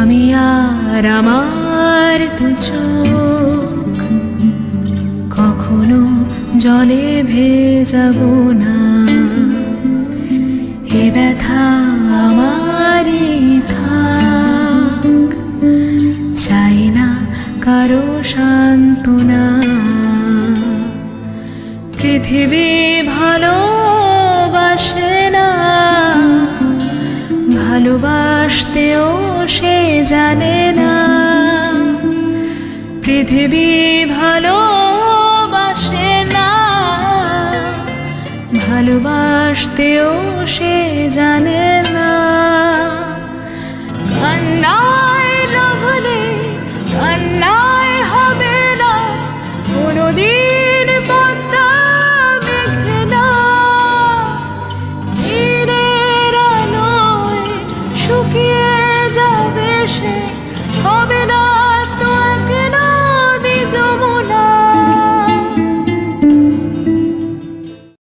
আমি আর আমার দু চোখ কখনো জলে ভেজাবো না। এ ব্যথা আমারই থাক, চাই না কারো সান্ত্বনা। পৃথিবী ভালোবাসে না, ভালোবাসতেও সে জানে না। পৃথিবী ভালোবাসে না, ভালোবাসতেও সে জানে না। কান্না